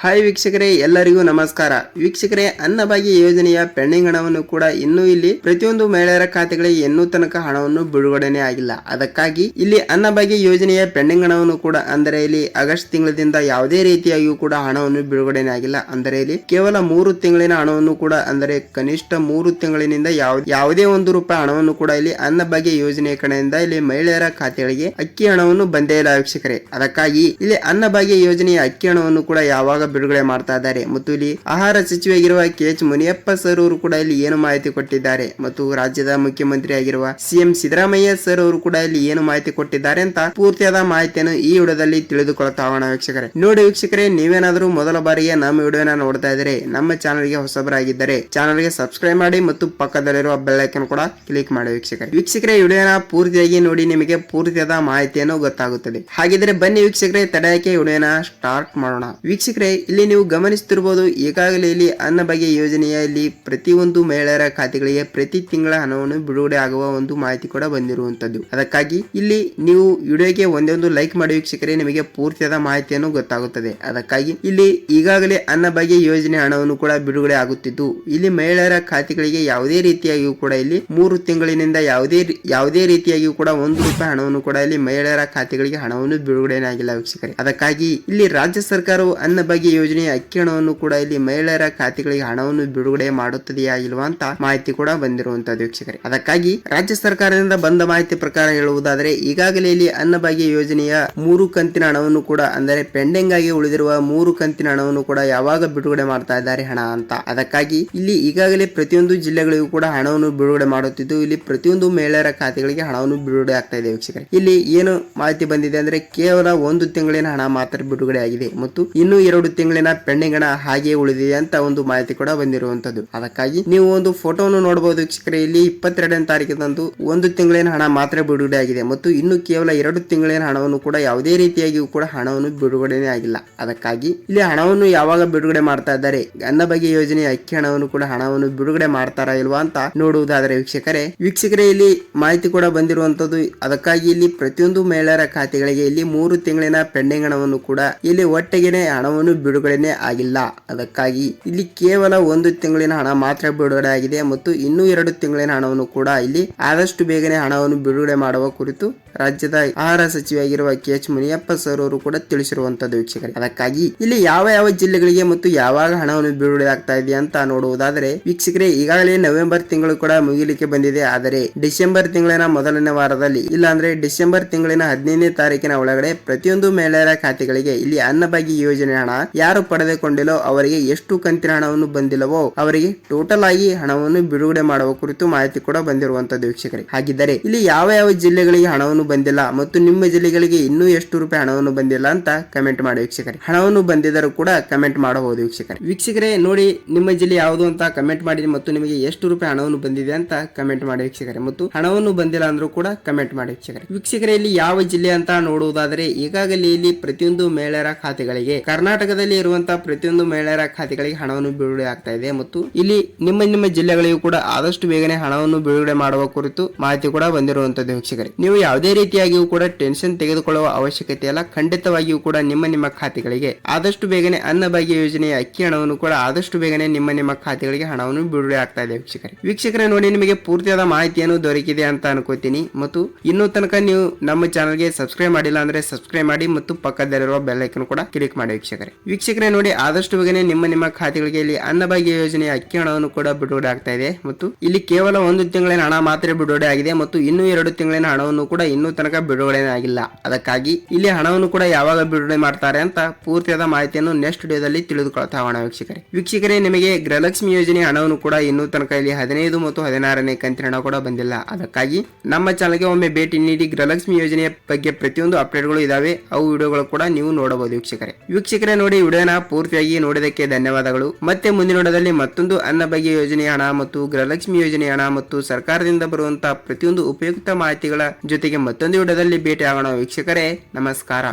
Hi ವೀಕ್ಷಕರೇ, ಎಲ್ಲರಿಗೂ ನಮಸ್ಕಾರ. ವೀಕ್ಷಕರೇ, ಅನ್ನಭಾಗ್ಯ ಯೋಜನೆಯ ಪೆಂಡಿಂಗ್ ಹಣವನ್ನು ಕೂಡ ಇನ್ನೂ ಇಲ್ಲಿ ಪ್ರತಿಯೊಂದು ಮಹಿಳೆಯರ ಖಾತೆಗಳಿಗೆ ಇನ್ನೂ ತನಕ ಹಣವನ್ನು ಬಿಡುಗಡೆನೆ ಆಗಿಲ್ಲ. ಅದಕ್ಕಾಗಿ ಇಲ್ಲಿ ಅನ್ನಭಾಗ್ಯ ಯೋಜನೆಯ ಪೆಂಡಿಂಗ್ ಹಣವನ್ನು ಕೂಡ ಅಂದರೆ ಇಲ್ಲಿ ಆಗಸ್ಟ್ ತಿಂಗಳಿಂದ ಯಾವುದೇ ರೀತಿಯಾಗಿಯೂ ಕೂಡ ಹಣವನ್ನು ಬಿಡುಗಡೆನೆ ಆಗಿಲ್ಲ. ಅಂದರೆ ಇಲ್ಲಿ ಕೇವಲ 3 ತಿಂಗಳಿನ ಹಣವನ್ನು ಕೂಡ ಅಂದರೆ ಕನಿಷ್ಠ 3 ತಿಂಗಳಿನಿಂದ ಯಾವುದೇ ₹1 ಹಣವನ್ನು ಕೂಡ ಇಲ್ಲಿ ಅನ್ನಭಾಗ್ಯ ಯೋಜನೆಯ ಕಡೆಯಿಂದ ಇಲ್ಲಿ ಮಹಿಳೆಯರ ಖಾತೆಗಳಿಗೆ ಅಕ್ಕಿ ಹಣವನ್ನು ಬಂದೇ ಇಲ್ಲ ವೀಕ್ಷಕರೇ. ಅದಕ್ಕಾಗಿ ಇಲ್ಲಿ ಅನ್ನಭಾಗ್ಯ ಯೋಜನೆಯ ಅಕ್ಕಿ ಹಣವನ್ನು ಕೂಡ ಯಾವಾಗ ಬಿಡುಗಡೆ ಮಾಡ್ತಾ ಇದ್ದಾರೆ ಮತ್ತು ಇಲ್ಲಿ ಆಹಾರ ಸಚಿವರಾಗಿರುವ KH ಮುನಿಯಪ್ಪ ಸರ್ ಅವರು ಕೂಡ ಇಲ್ಲಿ ಏನು ಮಾಹಿತಿ ಕೊಟ್ಟಿದ್ದಾರೆ ಮತ್ತು ರಾಜ್ಯದ ಮುಖ್ಯಮಂತ್ರಿ ಆಗಿರುವ CM ಸಿದ್ದರಾಮಯ್ಯ ಸರ್ ಅವರು ಕೂಡ ಇಲ್ಲಿ ಏನು ಮಾಹಿತಿ ಕೊಟ್ಟಿದ್ದಾರೆ ಅಂತ ಪೂರ್ತಿಯಾದ ಮಾಹಿತಿಯನ್ನು ಈ ವಿಡಿಯೋದಲ್ಲಿ ತಿಳಿದುಕೊಳ್ತಾ ಹೋಗೋಣ ವೀಕ್ಷಕರೇ. ನೋಡಿ ವೀಕ್ಷಕರೇ, ನೀವೇನಾದರೂ ಮೊದಲ ಬಾರಿಗೆ ನಮ್ಮ ವಿಡಿಯೋನ ನೋಡ್ತಾ ಇದ್ರೆ ನಮ್ಮ ಚಾನಲ್ಗೆ ಹೊಸಬರಾಗಿದ್ದರೆ ಚಾನಲ್ಗೆ ಸಬ್ಸ್ಕ್ರೈಬ್ ಮಾಡಿ ಮತ್ತು ಪಕ್ಕದಲ್ಲಿರುವ ಬೆಲ್ ಐಕಾನ್ ಕೂಡ ಕ್ಲಿಕ್ ಮಾಡಿ ವೀಕ್ಷಕರೇ. ವಿಡಿಯೋನ ಪೂರ್ತಿಯಾಗಿ ನೋಡಿ, ನಿಮಗೆ ಪೂರ್ತಿಯಾದ ಮಾಹಿತಿಯನ್ನು ಗೊತ್ತಾಗುತ್ತದೆ. ಹಾಗಿದ್ರೆ ಬನ್ನಿ ವೀಕ್ಷಕರೇ, ತಡೆಯಕ್ಕೆ ವಿಡಿಯೋನ ಸ್ಟಾರ್ಟ್ ಮಾಡೋಣ. ವೀಕ್ಷಕರೇ, ಇಲ್ಲಿ ನೀವು ಗಮನಿಸುತ್ತಿರಬಹುದು, ಈಗಾಗಲೇ ಇಲ್ಲಿ ಅನ್ನಭಾಗ್ಯ ಯೋಜನೆಯಲ್ಲಿ ಪ್ರತಿಯೊಂದು ಮಹಿಳೆಯರ ಖಾತೆಗಳಿಗೆ ಪ್ರತಿ ತಿಂಗಳ ಹಣವನ್ನು ಬಿಡುಗಡೆ ಆಗುವ ಒಂದು ಮಾಹಿತಿ ಕೂಡ ಬಂದಿರುವಂತದ್ದು. ಅದಕ್ಕಾಗಿ ಇಲ್ಲಿ ನೀವು ವಿಡಿಯೋಗೆ ಒಂದೊಂದು ಲೈಕ್ ಮಾಡಿ ವೀಕ್ಷಕರೇ, ನಿಮಗೆ ಪೂರ್ತಿಯಾದ ಮಾಹಿತಿಯನ್ನು ಗೊತ್ತಾಗುತ್ತದೆ. ಅದಕ್ಕಾಗಿ ಇಲ್ಲಿ ಈಗಾಗಲೇ ಅನ್ನಭಾಗ್ಯ ಯೋಜನೆ ಹಣವನ್ನು ಕೂಡ ಬಿಡುಗಡೆ ಆಗುತ್ತಿದ್ದು, ಇಲ್ಲಿ ಮಹಿಳೆಯರ ಖಾತೆಗಳಿಗೆ ಯಾವುದೇ ರೀತಿಯಾಗಿಯೂ ಕೂಡ ಇಲ್ಲಿ 3 ತಿಂಗಳಿನಿಂದ ಯಾವುದೇ ರೀತಿಯಾಗಿಯೂ ಕೂಡ ₹1 ಹಣವನ್ನು ಕೂಡ ಇಲ್ಲಿ ಮಹಿಳೆಯರ ಖಾತೆಗಳಿಗೆ ಹಣವನ್ನು ಬಿಡುಗಡೆ ಆಗಿಲ್ಲ ವೀಕ್ಷಕರೇ. ಅದಕ್ಕಾಗಿ ಇಲ್ಲಿ ರಾಜ್ಯ ಸರ್ಕಾರವು ಅನ್ನಭಾಗ್ಯ ಯೋಜನೆಯ ಅಕ್ಕಿ ಹಣವನ್ನು ಕೂಡ ಇಲ್ಲಿ ಮಹಿಳೆಯರ ಖಾತೆಗಳಿಗೆ ಹಣವನ್ನು ಬಿಡುಗಡೆ ಮಾಡುತ್ತದೆಯಾ ಇಲ್ವಾ ಅಂತ ಮಾಹಿತಿ ಕೂಡ ಬಂದಿರುವಂತದ್ದು ವೀಕ್ಷಕರೇ. ಅದಕ್ಕಾಗಿ ರಾಜ್ಯ ಸರ್ಕಾರದಿಂದ ಬಂದ ಮಾಹಿತಿ ಪ್ರಕಾರ ಹೇಳುವುದಾದರೆ, ಈಗಾಗಲೇ ಇಲ್ಲಿ ಅನ್ನಭಾಗ್ಯ ಯೋಜನೆಯ 3 ಕಂತಿನ ಹಣವನ್ನು ಕೂಡ ಅಂದರೆ ಪೆಂಡಿಂಗ್ ಆಗಿ ಉಳಿದಿರುವ 3 ಕಂತಿನ ಹಣವನ್ನು ಕೂಡ ಯಾವಾಗ ಬಿಡುಗಡೆ ಮಾಡ್ತಾ ಇದ್ದಾರೆ ಹಣ ಅಂತ. ಅದಕ್ಕಾಗಿ ಇಲ್ಲಿ ಈಗಾಗಲೇ ಪ್ರತಿಯೊಂದು ಜಿಲ್ಲೆಗಳಿಗೂ ಕೂಡ ಹಣವನ್ನು ಬಿಡುಗಡೆ ಮಾಡುತ್ತಿದ್ದು, ಇಲ್ಲಿ ಪ್ರತಿಯೊಂದು ಮಹಿಳೆಯರ ಖಾತೆಗಳಿಗೆ ಹಣವನ್ನು ಬಿಡುಗಡೆ ಆಗ್ತಾ ಇದೆ ವೀಕ್ಷಕರೇ. ಇಲ್ಲಿ ಏನು ಮಾಹಿತಿ ಬಂದಿದೆ ಅಂದ್ರೆ ಕೇವಲ 1 ತಿಂಗಳಿನ ಹಣ ಮಾತ್ರ ಬಿಡುಗಡೆ ಆಗಿದೆ ಮತ್ತು ಇನ್ನು 2 ತಿಂಗಳಿನ ಪೆಂಡಿಂಗ್ ಹಣ ಹಾಗೆ ಉಳಿದಿದೆ ಅಂತ ಒಂದು ಮಾಹಿತಿ ಕೂಡ ಬಂದಿರುವಂತದ್ದು. ಅದಕ್ಕಾಗಿ ನೀವು ಒಂದು ಫೋಟೋವನ್ನು ನೋಡಬಹುದು ವೀಕ್ಷಕರೇ. ಇಲ್ಲಿ 22ನೇ ತಾರೀಕಿನಂದು 1 ತಿಂಗಳಿನ ಹಣ ಮಾತ್ರ ಬಿಡುಗಡೆ ಆಗಿದೆ ಮತ್ತು ಇನ್ನು ಕೇವಲ 2 ತಿಂಗಳಿನ ಹಣವನ್ನು ಕೂಡ ಯಾವುದೇ ರೀತಿಯಾಗಿಯೂ ಕೂಡ ಹಣವನ್ನು ಬಿಡುಗಡೆನೇ ಆಗಿಲ್ಲ. ಅದಕ್ಕಾಗಿ ಇಲ್ಲಿ ಹಣವನ್ನು ಯಾವಾಗ ಬಿಡುಗಡೆ ಮಾಡ್ತಾ ಇದ್ದಾರೆ, ಅನ್ನಭಾಗ್ಯ ಯೋಜನೆಯ ಅಕ್ಕಿ ಹಣವನ್ನು ಕೂಡ ಹಣವನ್ನು ಬಿಡುಗಡೆ ಮಾಡ್ತಾರಾ ಇಲ್ವಾ ಅಂತ ನೋಡುವುದಾದರೆ ವೀಕ್ಷಕರೇ ಇಲ್ಲಿ ಮಾಹಿತಿ ಕೂಡ ಬಂದಿರುವಂತದ್ದು. ಅದಕ್ಕಾಗಿ ಇಲ್ಲಿ ಪ್ರತಿಯೊಂದು ಮಹಿಳೆಯರ ಖಾತೆಗಳಿಗೆ ಇಲ್ಲಿ 3 ತಿಂಗಳಿನ ಪೆಂಡಿಂಗ್ ಹಣವನ್ನು ಕೂಡ ಇಲ್ಲಿ ಒಟ್ಟಿಗೆನೆ ಹಣವನ್ನು ಬಿಡುಗಡೆನೆ ಆಗಿಲ್ಲ. ಅದಕ್ಕಾಗಿ ಇಲ್ಲಿ ಕೇವಲ 1 ತಿಂಗಳಿನ ಹಣ ಮಾತ್ರ ಬಿಡುಗಡೆ ಆಗಿದೆ ಮತ್ತು ಇನ್ನೂ 2 ತಿಂಗಳಿನ ಹಣವನ್ನು ಕೂಡ ಇಲ್ಲಿ ಆದಷ್ಟು ಬೇಗನೆ ಹಣವನ್ನು ಬಿಡುಗಡೆ ಮಾಡುವ ಕುರಿತು ರಾಜ್ಯದ ಆಹಾರ ಸಚಿವರಾಗಿರುವ KH ಮುನಿಯಪ್ಪ ಸರ್ ಅವರು ಕೂಡ ತಿಳಿಸಿರುವಂತದ್ದು ವೀಕ್ಷಕರೇ. ಅದಕ್ಕಾಗಿ ಇಲ್ಲಿ ಯಾವ ಜಿಲ್ಲೆಗಳಿಗೆ ಮತ್ತು ಯಾವಾಗ ಹಣವನ್ನು ಬಿಡುಗಡೆ ಆಗ್ತಾ ಇದೆ ಅಂತ ನೋಡುವುದಾದರೆ ವೀಕ್ಷಕರೇ, ಈಗಾಗಲೇ ನವೆಂಬರ್ ತಿಂಗಳು ಕೂಡ ಮುಗಿಲಿಕ್ಕೆ ಬಂದಿದೆ. ಆದರೆ ಡಿಸೆಂಬರ್ ತಿಂಗಳಿನ ಮೊದಲನೇ ವಾರದಲ್ಲಿ ಇಲ್ಲ ಅಂದ್ರೆ ಡಿಸೆಂಬರ್ ತಿಂಗಳಿನ 15ನೇ ತಾರೀಕಿನ ಒಳಗಡೆ ಪ್ರತಿಯೊಂದು ಮಹಿಳೆಯರ ಖಾತೆಗಳಿಗೆ ಇಲ್ಲಿ ಅನ್ನಭಾಗ್ಯ ಯೋಜನೆ ಹಣ ಯಾರು ಪಡೆದುಕೊಂಡಿಲ್ಲೋ ಅವರಿಗೆ ಎಷ್ಟು ಕಂತಿನ ಹಣವನ್ನು ಬಂದಿಲ್ಲವೋ ಅವರಿಗೆ ಟೋಟಲ್ ಆಗಿ ಹಣವನ್ನು ಬಿಡುಗಡೆ ಮಾಡುವ ಕುರಿತು ಮಾಹಿತಿ ಕೂಡ ಬಂದಿರುವಂತದ್ದು ವೀಕ್ಷಕರೇ. ಹಾಗಿದ್ದರೆ ಇಲ್ಲಿ ಯಾವ ಜಿಲ್ಲೆಗಳಿಗೆ ಹಣವನ್ನು ಬಂದಿಲ್ಲ ಮತ್ತು ನಿಮ್ಮ ಜಿಲ್ಲೆಗಳಿಗೆ ಇನ್ನೂ ಎಷ್ಟು ರೂಪಾಯಿ ಹಣವನ್ನು ಬಂದಿಲ್ಲ ಅಂತ ಕಮೆಂಟ್ ಮಾಡಿ ವೀಕ್ಷಕರೇ. ಹಣವನ್ನು ಬಂದಿದ್ದರೂ ಕೂಡ ಕಮೆಂಟ್ ಮಾಡಬಹುದು ವೀಕ್ಷಕರೇ. ನೋಡಿ, ನಿಮ್ಮ ಜಿಲ್ಲೆ ಯಾವುದು ಅಂತ ಕಮೆಂಟ್ ಮಾಡಿ ಮತ್ತು ನಿಮಗೆ ಎಷ್ಟು ರೂಪಾಯಿ ಹಣವನ್ನು ಬಂದಿದೆ ಅಂತ ಕಮೆಂಟ್ ಮಾಡಿ ವೀಕ್ಷಕರೇ. ಮತ್ತು ಹಣವನ್ನು ಬಂದಿಲ್ಲ ಅಂದ್ರೂ ಕೂಡ ಕಮೆಂಟ್ ಮಾಡಿ ವೀಕ್ಷಕರೇ. ಇಲ್ಲಿ ಯಾವ ಜಿಲ್ಲೆ ಅಂತ ನೋಡುವುದಾದರೆ ಈಗಾಗಲೇ ಇಲ್ಲಿ ಪ್ರತಿಯೊಂದು ಮಹಿಳೆಯರ ಖಾತೆಗಳಿಗೆ ಕರ್ನಾಟಕದಲ್ಲಿ ಇರುವಂತಹ ಪ್ರತಿಯೊಂದು ಮಹಿಳೆಯರ ಖಾತೆಗಳಿಗೆ ಹಣವನ್ನು ಬಿಡುಗಡೆ ಆಗ್ತಾ ಇದೆ ಮತ್ತು ಇಲ್ಲಿ ನಿಮ್ಮ ಜಿಲ್ಲೆಗಳಿಗೂ ಕೂಡ ಆದಷ್ಟು ಬೇಗನೆ ಹಣವನ್ನು ಬಿಡುಗಡೆ ಮಾಡುವ ಕುರಿತು ಮಾಹಿತಿ ಕೂಡ ಬಂದಿರುವಂತದ್ದು ವೀಕ್ಷಕರೇ. ನೀವು ಯಾವುದೇ ರೀತಿಯಾಗಿಯೂ ಕೂಡ ಟೆನ್ಷನ್ ತೆಗೆದುಕೊಳ್ಳುವ ಅವಶ್ಯಕತೆ ಇಲ್ಲ. ಖಂಡಿತವಾಗಿಯೂ ಕೂಡ ನಿಮ್ಮ ಖಾತೆಗಳಿಗೆ ಆದಷ್ಟು ಬೇಗನೆ ಅನ್ನಭಾಗ್ಯ ಯೋಜನೆಯ ಅಕ್ಕಿ ಹಣವನ್ನು ಕೂಡ ಆದಷ್ಟು ಬೇಗನೆ ನಿಮ್ಮ ಖಾತೆಗಳಿಗೆ ಹಣವನ್ನು ಬಿಡುಗಡೆ ಆಗ್ತಾ ಇದೆ ವೀಕ್ಷಕರೇ. ನೋಡಿ, ನಿಮಗೆ ಪೂರ್ತಿಯಾದ ಮಾಹಿತಿಯನ್ನು ದೊರಕಿದೆ ಅಂತ ಅನ್ಕೋತೀನಿ ಮತ್ತು ಇನ್ನೂ ತನಕ ನೀವು ನಮ್ಮ ಚಾನಲ್ಗೆ ಸಬ್ಸ್ಕ್ರೈಬ್ ಮಾಡಿಲ್ಲ ಅಂದ್ರೆ ಸಬ್ಸ್ಕ್ರೈಬ್ ಮಾಡಿ ಮತ್ತು ಪಕ್ಕದಲ್ಲಿರುವ ಬೆಲ್ ಐಕಾನ್ ಕೂಡ ಕ್ಲಿಕ್ ಮಾಡಿ ವೀಕ್ಷಕರೇ. ನೋಡಿ, ಆದಷ್ಟು ಬೇಗನೆ ನಿಮ್ಮ ಖಾತೆಗಳಿಗೆ ಇಲ್ಲಿ ಅನ್ನಭಾಗ್ಯ ಯೋಜನೆಯ ಅಕ್ಕಿ ಹಣವನ್ನು ಕೂಡ ಬಿಡುಗಡೆ ಆಗ್ತಾ ಇದೆ ಮತ್ತು ಇಲ್ಲಿ ಕೇವಲ 1 ತಿಂಗಳಿನ ಹಣ ಮಾತ್ರ ಬಿಡುಗಡೆ ಆಗಿದೆ ಮತ್ತು ಇನ್ನೂ 2 ತಿಂಗಳಿನ ಹಣವನ್ನು ಕೂಡ ಇನ್ನೂ ತನಕ ಬಿಡುಗಡೆ ಆಗಿಲ್ಲ. ಅದಕ್ಕಾಗಿ ಇಲ್ಲಿ ಹಣವನ್ನು ಕೂಡ ಯಾವಾಗ ಬಿಡುಗಡೆ ಮಾಡ್ತಾರೆ ಅಂತ ಪೂರ್ತಿಯಾದ ಮಾಹಿತಿಯನ್ನು ನೆಕ್ಸ್ಟ್ ವಿಡಿಯೋದಲ್ಲಿ ತಿಳಿದುಕೊಳ್ತಾ ಹೋಗೋಣ ವೀಕ್ಷಕರೇ. ನಿಮಗೆ ಗೃಹಲಕ್ಷ್ಮಿ ಯೋಜನೆ ಹಣವನ್ನು ಕೂಡ ಇನ್ನೂ ತನಕ ಇಲ್ಲಿ 15 ಮತ್ತು 16ನೇ ಕಂತಿನ ಹಣ ಕೂಡ ಬಂದಿಲ್ಲ. ಅದಕ್ಕಾಗಿ ನಮ್ಮ ಚಾನಲ್ಗೆ ಒಮ್ಮೆ ಭೇಟಿ ನೀಡಿ ಗೃಹಲಕ್ಷ್ಮಿ ಯೋಜನೆಯ ಬಗ್ಗೆ ಪ್ರತಿಯೊಂದು ಅಪ್ಡೇಟ್ಗಳು ಇದಾವೆ, ಅವು ವಿಡಿಯೋಗಳು ಕೂಡ ನೀವು ನೋಡಬಹುದು ವೀಕ್ಷಕರೇ. ನೋಡಿ, ವಿಡಿಯೋನ ಪೂರ್ತಿಯಾಗಿ ನೋಡಿದಕ್ಕೆ ಧನ್ಯವಾದಗಳು. ಮತ್ತೆ ಮುಂದಿನ ವಿಡಿಯೋದಲ್ಲಿ ಮತ್ತೊಂದು ಅನ್ನಭಾಗ್ಯ ಯೋಜನೆಯ ಹಣ ಮತ್ತು ಗೃಹಲಕ್ಷ್ಮಿ ಯೋಜನೆಯ ಹಣ ಮತ್ತು ಸರ್ಕಾರದಿಂದ ಬರುವಂತಹ ಪ್ರತಿಯೊಂದು ಉಪಯುಕ್ತ ಮಾಹಿತಿಗಳ ಜೊತೆಗೆ ಮತ್ತೊಂದು ವಿಡಿಯೋದಲ್ಲಿ ಭೇಟಿ ಆಗೋಣ ವೀಕ್ಷಕರೇ. ನಮಸ್ಕಾರ.